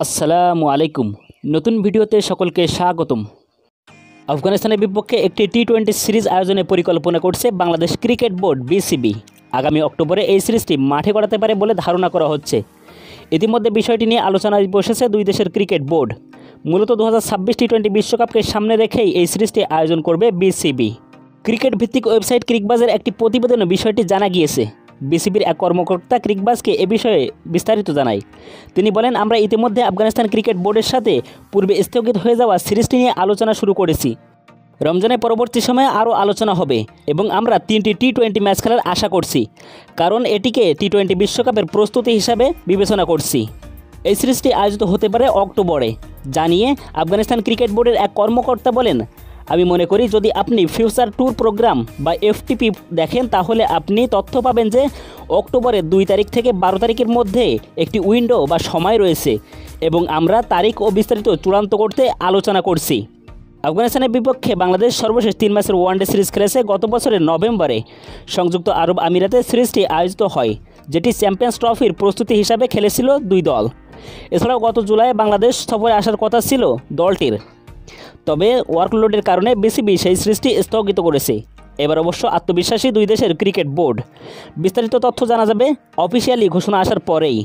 আসসালামু আলাইকুম। নতুন ভিডিওতে সকলকে স্বাগতম। আফগানিস্তানের বিপক্ষে একটি টি-20 সিরিজ আয়োজনের পরিকল্পনা করছে বাংলাদেশ ক্রিকেট বোর্ড বিসিবি। আগামী অক্টোবরে এই সিরিজটি মাঠে গড়াতে পারে বলে ধারণা করা হচ্ছে। ইতিমধ্যে বিষয়টি নিয়ে আলোচনায় বসেছে দুই দেশের ক্রিকেট বোর্ড। মূলত 2026 টি-20 বিশ্বকাপকে সামনে রেখেই এই সিরিজটি আয়োজন করবে বিসিবি। ক্রিকেট ভিত্তিক ওয়েবসাইট ক্রিকবাজের একটি প্রতিবেদনে বিষয়টি জানা গিয়েছে। বিসিবির এক কর্মকর্তা ক্রিকবাজকে এ বিষয়ে বিস্তারিত জানায়। তিনি বলেন, আমরা ইতিমধ্যে আফগানিস্তান ক্রিকেট বোর্ডের সাথে পূর্বে স্থগিত হয়ে যাওয়া সিরিজটি নিয়ে আলোচনা শুরু করেছি। রমজানের পরবর্তী সময়ে আরও আলোচনা হবে এবং আমরা 3টি টি-20 ম্যাচ খেলার আশা করছি, কারণ এটিকে টি-20 বিশ্বকাপের প্রস্তুতি হিসাবে বিবেচনা করছি। এই সিরিজটি আয়োজিত হতে পারে অক্টোবরে জানিয়ে আফগানিস্তান ক্রিকেট বোর্ডের এক কর্মকর্তা বলেন, আমি মনে করি যদি আপনি ফিউচার ট্যুর প্রোগ্রাম বা এফটিপি দেখেন তাহলে আপনি তথ্য পাবেন যে অক্টোবরের 2 তারিখ থেকে 12 তারিখের মধ্যে একটি উইন্ডো বা সময় রয়েছে এবং আমরা তারিখ ও বিস্তারিত চূড়ান্ত করতে আলোচনা করছি। আফগানিস্তানের বিপক্ষে বাংলাদেশ সর্বশেষ 3 ম্যাচের ওয়ানডে সিরিজ খেলেছে গত বছরের নভেম্বরে। সংযুক্ত আরব আমিরাতে সিরিজটি আয়োজিত হয়, যেটি চ্যাম্পিয়ন্স ট্রফির প্রস্তুতি হিসাবে খেলেছিল দুই দল। এছাড়াও গত জুলাইয়ে বাংলাদেশ সফরে আসার কথা ছিল দলটির, তবে ওয়ার্কলোডের কারণে বিসিবি সেই সিরিজটি স্থগিত করেছে। এবার অবশ্য আত্মবিশ্বাসী দুই দেশের ক্রিকেট বোর্ড। বিস্তারিত তথ্য জানা যাবে অফিসিয়ালি ঘোষণা আসার পরেই।